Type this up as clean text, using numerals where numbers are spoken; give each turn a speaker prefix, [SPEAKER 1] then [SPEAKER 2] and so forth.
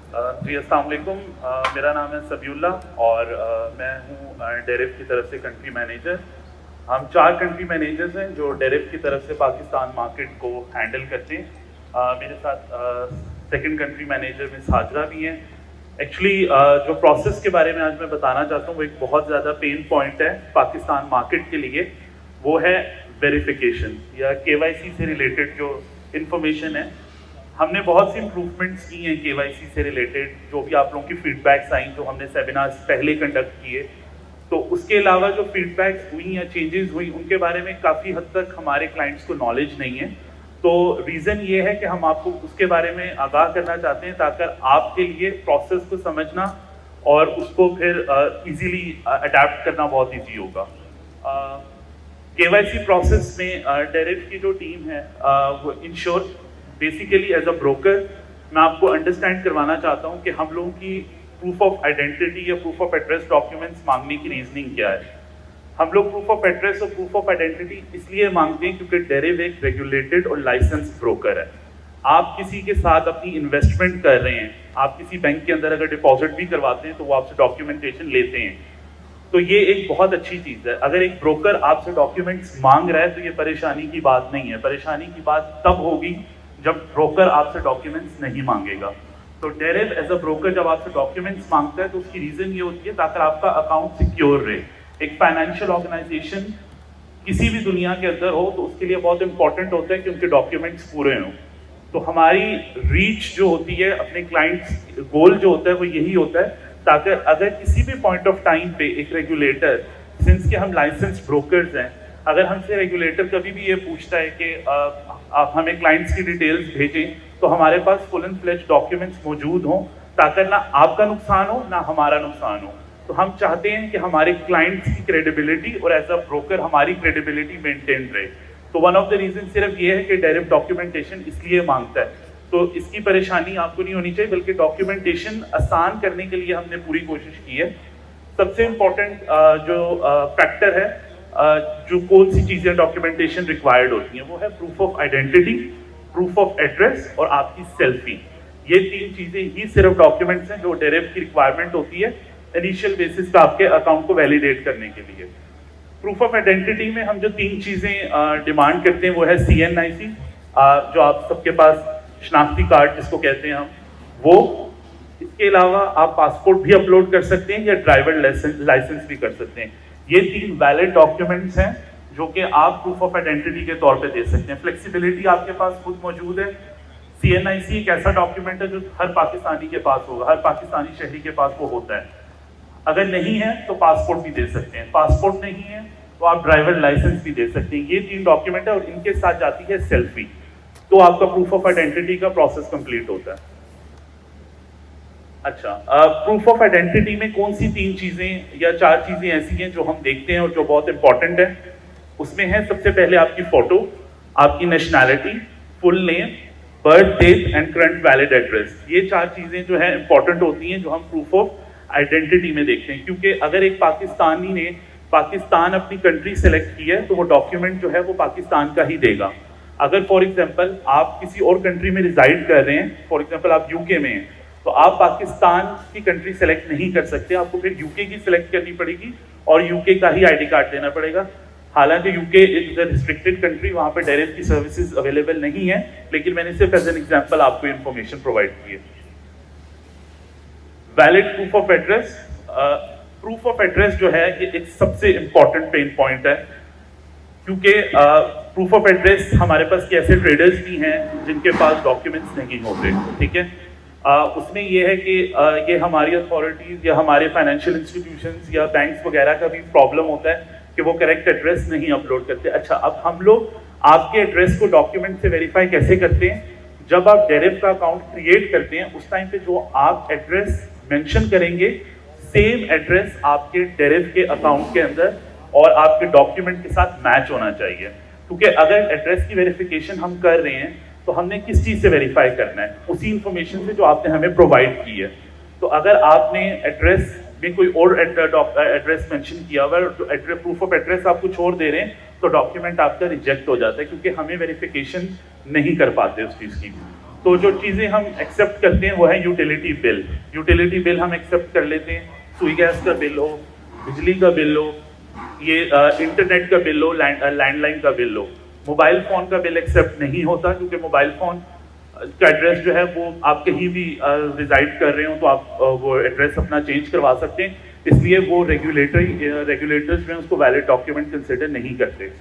[SPEAKER 1] जी अस्सलाम वालेकुम। मेरा नाम है सबीउल्ला और मैं हूँ डेरिव की तरफ से कंट्री मैनेजर। हम 4 कंट्री मैनेजर्स हैं जो डेरिव की तरफ से पाकिस्तान मार्केट को हैंडल करते हैं। मेरे साथ second country manager miss Hajra भी हैं। एक्चुअली जो प्रोसेस के बारे में आज मैं बताना चाहता हूँ वो एक बहुत ज़्यादा पेन पॉइंट है पाकिस्तान मार्केट के लिए। वो है वेरिफिकेशन या KYC से रिलेटेड जो इन्फॉर्मेशन है। हमने बहुत सी इम्प्रूवमेंट्स की हैं KYC से रिलेटेड, जो भी आप लोगों की फीडबैक्स आई, जो हमने सेमिनार्स पहले कंडक्ट किए, तो उसके अलावा जो फीडबैक्स हुई या चेंजेस हुई उनके बारे में काफ़ी हद तक हमारे क्लाइंट्स को नॉलेज नहीं है। तो रीज़न ये है कि हम आपको उसके बारे में आगाह करना चाहते हैं ताकि आपके लिए प्रोसेस को समझना और उसको फिर इजीली अडेप्ट करना बहुत ईजी होगा। KYC प्रोसेस में डेरिव की जो टीम है वो insure basically as a broker मैं आपको अंडरस्टैंड करवाना चाहता हूँ कि हम लोगों की प्रूफ ऑफ आइडेंटिटी या प्रूफ ऑफ एड्रेस डॉक्यूमेंट्स मांगने की रीजनिंग क्या है। हम लोग प्रूफ ऑफ एड्रेस और प्रूफ ऑफ आइडेंटिटी इसलिए मांगते हैं क्योंकि डेरिव एक रेगुलेटेड और लाइसेंस ब्रोकर है। आप किसी के साथ अपनी इन्वेस्टमेंट कर रहे हैं, आप किसी बैंक के अंदर अगर डिपॉजिट भी करवाते हैं तो वो आपसे डॉक्यूमेंटेशन लेते हैं, तो ये एक बहुत अच्छी चीज़ है। अगर एक ब्रोकर आपसे डॉक्यूमेंट्स मांग रहा है तो ये परेशानी की बात नहीं है। परेशानी की बात तब होगी जब ब्रोकर आपसे डॉक्यूमेंट्स नहीं मांगेगा। तो डेरिव एज अ ब्रोकर जब आपसे डॉक्यूमेंट्स मांगता है तो उसकी रीजन ये होती है ताकि आपका अकाउंट सिक्योर रहे। एक फाइनेंशियल ऑर्गेनाइजेशन किसी भी दुनिया के अंदर हो तो उसके लिए बहुत इंपॉर्टेंट होता है कि उनके डॉक्यूमेंट्स पूरे हों। तो हमारी रीच जो होती है, अपने क्लाइंट्स गोल जो होता है वो यही होता है ताकि अगर किसी भी पॉइंट ऑफ टाइम पे एक रेगुलेटर, सिंस के हम लाइसेंस ब्रोकर्स हैं, अगर हमसे रेगुलेटर कभी भी ये पूछता है कि आप हमें क्लाइंट्स की डिटेल्स भेजें, तो हमारे पास फुल एंड फ्लेज डॉक्यूमेंट्स मौजूद हों ताकि ना आपका नुकसान हो ना हमारा नुकसान हो। तो हम चाहते हैं कि हमारे क्लाइंट्स की क्रेडिबिलिटी और एज अ ब्रोकर हमारी क्रेडिबिलिटी मेंटेन रहे। तो वन ऑफ द रीजन सिर्फ ये है कि डेरिव डॉक्यूमेंटेशन इसलिए मांगता है। तो इसकी परेशानी आपको नहीं होनी चाहिए, बल्कि डॉक्यूमेंटेशन आसान करने के लिए हमने पूरी कोशिश की है। सबसे इम्पोर्टेंट जो फैक्टर है, जो कौन सी चीज़ें डॉक्यूमेंटेशन रिक्वायर्ड होती हैं, वो है proof of identity, proof of address और आपकी सेल्फी। ये 3 चीज़ें ही सिर्फ डॉक्यूमेंट्स हैं जो डेरिव की रिक्वायरमेंट होती है इनिशियल बेसिस पे आपके अकाउंट को वैलिडेट करने के लिए। प्रूफ ऑफ आइडेंटिटी में हम जो 3 चीज़ें डिमांड करते हैं वो है CNIC, जो आप सबके पास शनाख्ती कार्ड जिसको कहते हैं हम, वो। इसके अलावा आप पासपोर्ट भी अपलोड कर सकते हैं या ड्राइवर लाइसेंस भी कर सकते हैं। ये 3 वैलिड डॉक्यूमेंट्स हैं जो कि आप प्रूफ ऑफ आइडेंटिटी के तौर पे दे सकते हैं। फ्लेक्सिबिलिटी आपके पास खुद मौजूद है। CNIC एक ऐसा डॉक्यूमेंट है जो हर पाकिस्तानी के पास होगा, हर पाकिस्तानी शहरी के पास वो होता है। अगर नहीं है तो पासपोर्ट भी दे सकते हैं, पासपोर्ट नहीं है तो आप ड्राइवर लाइसेंस भी दे सकते हैं। ये 3 डॉक्यूमेंट है और इनके साथ जाती है सेल्फी, तो आपका प्रूफ ऑफ आइडेंटिटी का प्रोसेस कंप्लीट होता है। अच्छा, प्रूफ ऑफ आइडेंटिटी में कौन सी 3 चीजें या 4 चीजें ऐसी हैं जो हम देखते हैं और जो बहुत इंपॉर्टेंट है। उसमें है सबसे पहले आपकी फोटो, आपकी nationality, full name, birth date and current valid address. ये 4 चीजें जो है इंपॉर्टेंट होती हैं जो हम प्रूफ ऑफ आइडेंटिटी में देखते हैं, क्योंकि अगर एक पाकिस्तानी ने पाकिस्तान अपनी कंट्री सेलेक्ट की है तो वो डॉक्यूमेंट जो है वो पाकिस्तान का ही देगा। अगर फॉर एग्जांपल आप किसी और कंट्री में रिजाइड कर रहे हैं, फॉर एग्जांपल आप यूके में हैं, तो आप पाकिस्तान की कंट्री सेलेक्ट नहीं कर सकते, आपको फिर यूके की सिलेक्ट करनी पड़ेगी और यूके का ही आईडी कार्ड देना पड़ेगा। हालांकि UK is a restricted country, वहां पर डेरिव की सर्विसेज अवेलेबल नहीं है, लेकिन मैंने सिर्फ एज एन एग्जांपल आपको इन्फॉर्मेशन प्रोवाइड की है। Valid proof of address, proof of address जो है ये एक सबसे इंपॉर्टेंट पेन पॉइंट है, क्योंकि प्रूफ ऑफ एड्रेस हमारे पास ऐसे ट्रेडर्स भी हैं जिनके पास डॉक्यूमेंट्स नहीं होते, ठीक है। उसमें ये है कि ये हमारी अथॉरिटीज़ या हमारे फाइनेंशियल इंस्टीट्यूशंस या बैंक्स वगैरह का भी प्रॉब्लम होता है कि वो करेक्ट एड्रेस नहीं अपलोड करते। अच्छा, अब हम लोग आपके एड्रेस को डॉक्यूमेंट से वेरीफाई कैसे करते हैं? जब आप डेरिव का अकाउंट क्रिएट करते हैं उस टाइम पे जो आप एड्रेस मेंशन करेंगे, सेम एड्रेस आपके डेरिव के अकाउंट के अंदर और आपके डॉक्यूमेंट के साथ मैच होना चाहिए। क्योंकि अगर एड्रेस की वेरिफिकेशन हम कर रहे हैं तो हमने किस चीज़ से वेरीफाई करना है? उसी इंफॉर्मेशन से जो आपने हमें प्रोवाइड की है। तो अगर आपने एड्रेस में कोई और एड्रेस मेंशन किया हुआ है, तो एड्रेस प्रूफ ऑफ एड्रेस आप कुछ और दे रहे हैं तो डॉक्यूमेंट आपका रिजेक्ट हो जाता है, क्योंकि हमें वेरिफिकेशन नहीं कर पाते उस चीज़ की। तो जो चीज़ें हम एक्सेप्ट करते हैं वो है यूटिलिटी बिल। यूटिलिटी बिल हम एक्सेप्ट कर लेते हैं, सुई गैस का बिल हो, बिजली का बिल हो, ये इंटरनेट का बिल हो, लैंडलाइन का बिल हो। मोबाइल फ़ोन का बिल एक्सेप्ट नहीं होता, क्योंकि मोबाइल फ़ोन का एड्रेस जो है वो आप कहीं भी रिजाइड कर रहे हो तो आप वो एड्रेस अपना चेंज करवा सकते हैं, इसलिए वो रेगुलेटर्स जो हैं उसको वैलिड डॉक्यूमेंट कंसिडर नहीं करते।